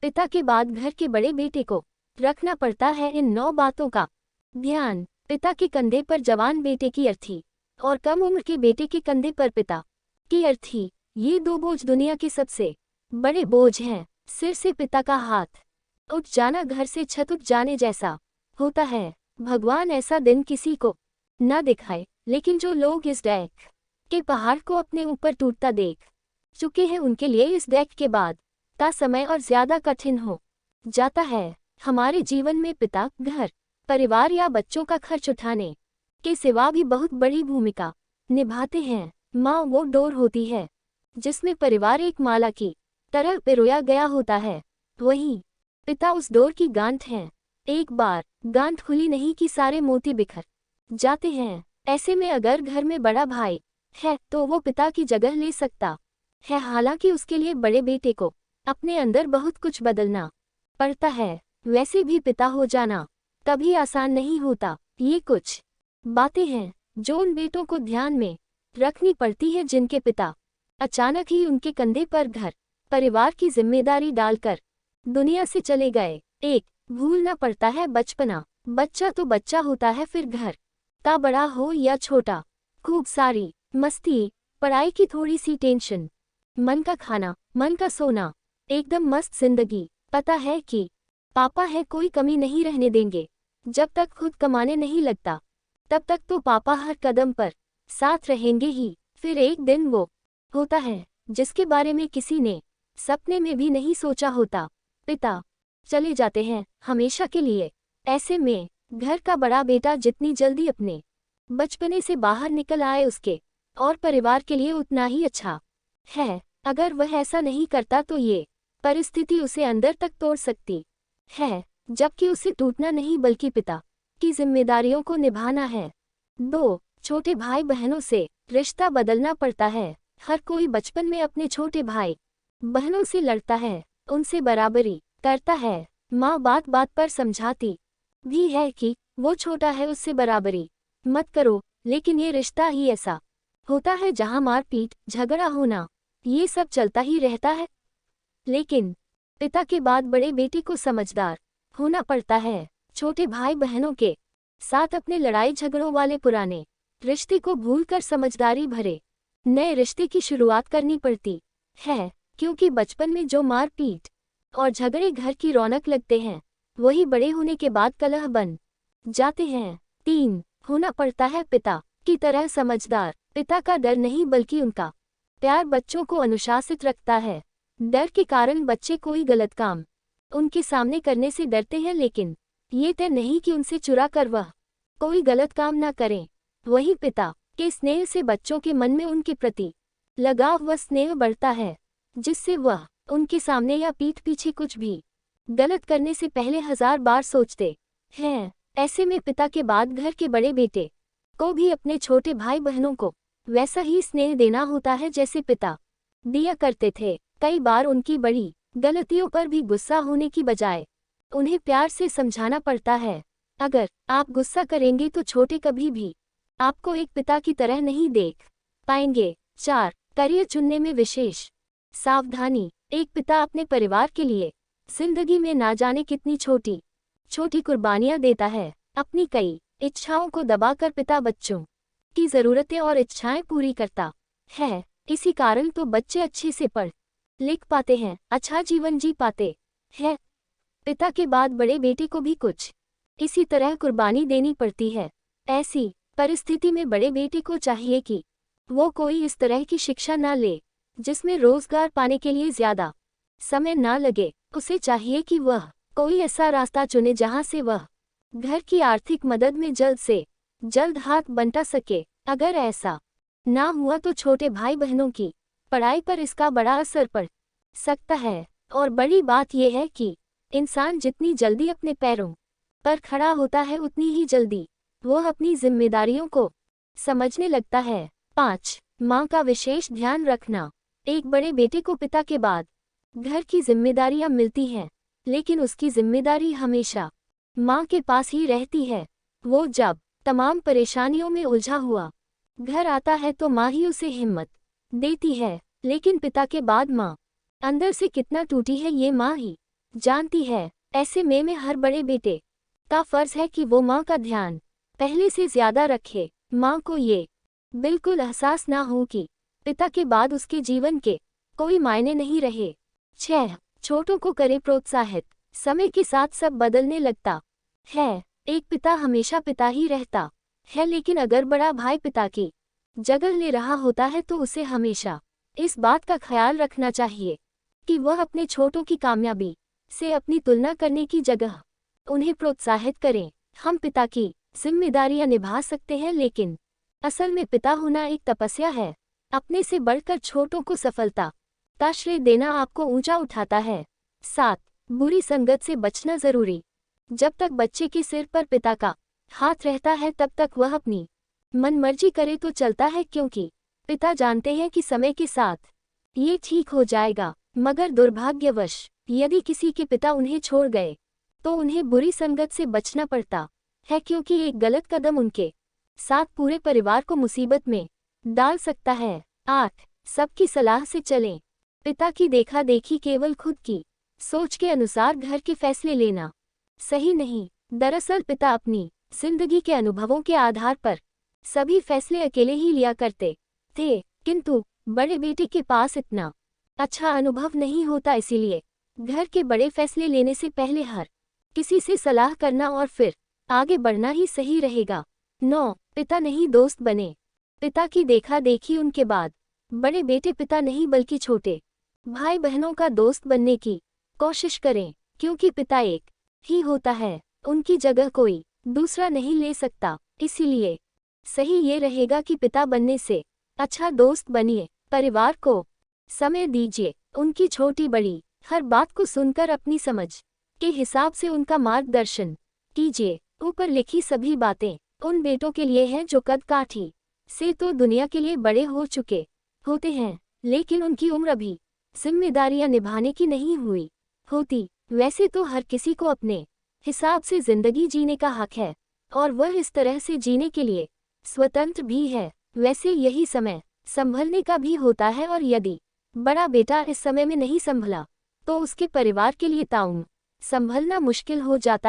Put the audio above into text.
पिता के बाद घर के बड़े बेटे को रखना पड़ता है इन 9 बातों का ध्यान। पिता के कंधे पर जवान बेटे की अर्थी और कम उम्र के बेटे के कंधे पर पिता की अर्थी, ये 2 बोझ दुनिया के सबसे बड़े बोझ हैं। सिर से पिता का हाथ उठ जाना घर से छत उठ जाने जैसा होता है। भगवान ऐसा दिन किसी को न दिखाए, लेकिन जो लोग इस डैक के पहाड़ को अपने ऊपर टूटता देख चुके हैं, उनके लिए इस डैक के बाद का समय और ज्यादा कठिन हो जाता है। हमारे जीवन में पिता घर, परिवार या बच्चों का खर्च उठाने के सिवा भी बहुत बड़ी भूमिका निभाते हैं। माँ वो डोर होती है जिसमें परिवार एक माला की तरह पिरोया गया होता है, वहीं पिता उस डोर की गांठ है। एक बार गांठ खुली नहीं कि सारे मोती बिखर जाते हैं। ऐसे में अगर घर में बड़ा भाई है तो वो पिता की जगह ले सकता है। हालांकि उसके लिए बड़े बेटे को अपने अंदर बहुत कुछ बदलना पड़ता है। वैसे भी पिता हो जाना कभी आसान नहीं होता। ये कुछ बातें हैं जो उन बेटों को ध्यान में रखनी पड़ती है जिनके पिता अचानक ही उनके कंधे पर घर, परिवार की जिम्मेदारी डालकर दुनिया से चले गए। एक, भूलना पड़ता है बचपना। बच्चा तो बच्चा होता है, फिर घर का बड़ा हो या छोटा, खूब सारी मस्ती, पढ़ाई की थोड़ी सी टेंशन, मन का खाना, मन का सोना, एकदम मस्त जिंदगी। पता है कि पापा है, कोई कमी नहीं रहने देंगे। जब तक खुद कमाने नहीं लगता तब तक तो पापा हर कदम पर साथ रहेंगे ही। फिर एक दिन वो होता है जिसके बारे में किसी ने सपने में भी नहीं सोचा होता। पिता चले जाते हैं हमेशा के लिए। ऐसे में घर का बड़ा बेटा जितनी जल्दी अपने बचपने से बाहर निकल आए उसके और परिवार के लिए उतना ही अच्छा है। अगर वह ऐसा नहीं करता तो ये परिस्थिति उसे अंदर तक तोड़ सकती है, जबकि उसे टूटना नहीं बल्कि पिता की जिम्मेदारियों को निभाना है। 2, छोटे भाई बहनों से रिश्ता बदलना पड़ता है। हर कोई बचपन में अपने छोटे भाई बहनों से लड़ता है, उनसे बराबरी करता है। माँ बात बात पर समझाती भी है कि वो छोटा है, उससे बराबरी मत करो, लेकिन ये रिश्ता ही ऐसा होता है जहाँ मारपीट, झगड़ा होना, ये सब चलता ही रहता है। लेकिन पिता के बाद बड़े बेटे को समझदार होना पड़ता है। छोटे भाई बहनों के साथ अपने लड़ाई झगड़ों वाले पुराने रिश्ते को भूलकर समझदारी भरे नए रिश्ते की शुरुआत करनी पड़ती है, क्योंकि बचपन में जो मारपीट और झगड़े घर की रौनक लगते हैं, वही बड़े होने के बाद कलह बन जाते हैं। 3, होना पड़ता है पिता की तरह समझदार। पिता का डर नहीं बल्कि उनका प्यार बच्चों को अनुशासित रखता है। डर के कारण बच्चे कोई गलत काम उनके सामने करने से डरते हैं, लेकिन ये तय नहीं कि उनसे चुरा कर वह कोई गलत काम ना करें। वही पिता के स्नेह से बच्चों के मन में उनके प्रति लगाव व स्नेह बढ़ता है, जिससे वह उनके सामने या पीठ पीछे कुछ भी गलत करने से पहले 1000 बार सोचते हैं। ऐसे में पिता के बाद घर के बड़े बेटे को भी अपने छोटे भाई बहनों को वैसा ही स्नेह देना होता है जैसे पिता दिया करते थे। कई बार उनकी बड़ी गलतियों पर भी गुस्सा होने की बजाय उन्हें प्यार से समझाना पड़ता है। अगर आप गुस्सा करेंगे तो छोटे कभी भी आपको एक पिता की तरह नहीं देख पाएंगे। 4, करियर चुनने में विशेष सावधानी। एक पिता अपने परिवार के लिए जिंदगी में ना जाने कितनी छोटी छोटी कुर्बानियां देता है। अपनी कई इच्छाओं को दबाकर पिता बच्चों की ज़रूरतें और इच्छाएं पूरी करता है। इसी कारण तो बच्चे अच्छे से पढ़ लिख पाते हैं, अच्छा जीवन जी पाते हैं। पिता के बाद बड़े बेटे को भी कुछ इसी तरह कुर्बानी देनी पड़ती है। ऐसी परिस्थिति में बड़े बेटे को चाहिए कि वो कोई इस तरह की शिक्षा ना ले जिसमें रोजगार पाने के लिए ज्यादा समय ना लगे। उसे चाहिए कि वह कोई ऐसा रास्ता चुने जहां से वह घर की आर्थिक मदद में जल्द से जल्द हाथ बंटा सके। अगर ऐसा ना हुआ तो छोटे भाई बहनों की पढ़ाई पर इसका बड़ा असर पड़ सकता है। और बड़ी बात यह है कि इंसान जितनी जल्दी अपने पैरों पर खड़ा होता है, उतनी ही जल्दी वह अपनी जिम्मेदारियों को समझने लगता है। 5, माँ का विशेष ध्यान रखना। एक बड़े बेटे को पिता के बाद घर की जिम्मेदारियां मिलती हैं, लेकिन उसकी जिम्मेदारी हमेशा माँ के पास ही रहती है। वो जब तमाम परेशानियों में उलझा हुआ घर आता है तो माँ ही उसे हिम्मत देती है, लेकिन पिता के बाद माँ अंदर से कितना टूटी है ये माँ ही जानती है। ऐसे में हर बड़े बेटे का फर्ज है कि वो माँ का ध्यान पहले से ज्यादा रखे। माँ को ये बिल्कुल एहसास ना हो कि पिता के बाद उसके जीवन के कोई मायने नहीं रहे। 6. छोटों को करे प्रोत्साहित। समय के साथ सब बदलने लगता है। एक पिता हमेशा पिता ही रहता है, लेकिन अगर बड़ा भाई पिता की जगह ले रहा होता है तो उसे हमेशा इस बात का ख्याल रखना चाहिए कि वह अपने छोटों की कामयाबी से अपनी तुलना करने की जगह उन्हें प्रोत्साहित करें। हम पिता की जिम्मेदारियां निभा सकते हैं, लेकिन असल में पिता होना एक तपस्या है। अपने से बढ़कर छोटों को सफलता का श्रेय देना आपको ऊंचा उठाता है। 7. बुरी संगत से बचना जरूरी। जब तक बच्चे के सिर पर पिता का हाथ रहता है तब तक वह अपनी मनमर्जी करे तो चलता है, क्योंकि पिता जानते हैं कि समय के साथ ये ठीक हो जाएगा। मगर दुर्भाग्यवश यदि किसी के पिता उन्हें छोड़ गए तो उन्हें बुरी संगत से बचना पड़ता है, क्योंकि एक गलत कदम उनके साथ पूरे परिवार को मुसीबत में डाल सकता है। 8. सबकी सलाह से चलें। पिता की देखा देखी केवल खुद की सोच के अनुसार घर के फैसले लेना सही नहीं। दरअसल पिता अपनी जिंदगी के अनुभवों के आधार पर सभी फैसले अकेले ही लिया करते थे, किंतु बड़े बेटे के पास इतना अच्छा अनुभव नहीं होता, इसीलिए घर के बड़े फैसले लेने से पहले हर किसी से सलाह करना और फिर आगे बढ़ना ही सही रहेगा। 9. पिता नहीं दोस्त बने। पिता की देखा देखी उनके बाद बड़े बेटे पिता नहीं बल्कि छोटे भाई बहनों का दोस्त बनने की कोशिश करें, क्योंकि पिता एक ही होता है, उनकी जगह कोई दूसरा नहीं ले सकता। इसीलिए सही ये रहेगा कि पिता बनने से अच्छा दोस्त बनिए। परिवार को समय दीजिए, उनकी छोटी बड़ी हर बात को सुनकर अपनी समझ के हिसाब से उनका मार्गदर्शन कीजिए। ऊपर लिखी सभी बातें उन बेटों के लिए हैं जो कद काठी से तो दुनिया के लिए बड़े हो चुके होते हैं, लेकिन उनकी उम्र भी जिम्मेदारियां निभाने की नहीं हुई होती। वैसे तो हर किसी को अपने हिसाब से जिंदगी जीने का हक है और वह इस तरह से जीने के लिए स्वतंत्र भी है। वैसे यही समय संभलने का भी होता है, और यदि बड़ा बेटा इस समय में नहीं संभला तो उसके परिवार के लिए ताउम्र संभलना मुश्किल हो जाता है।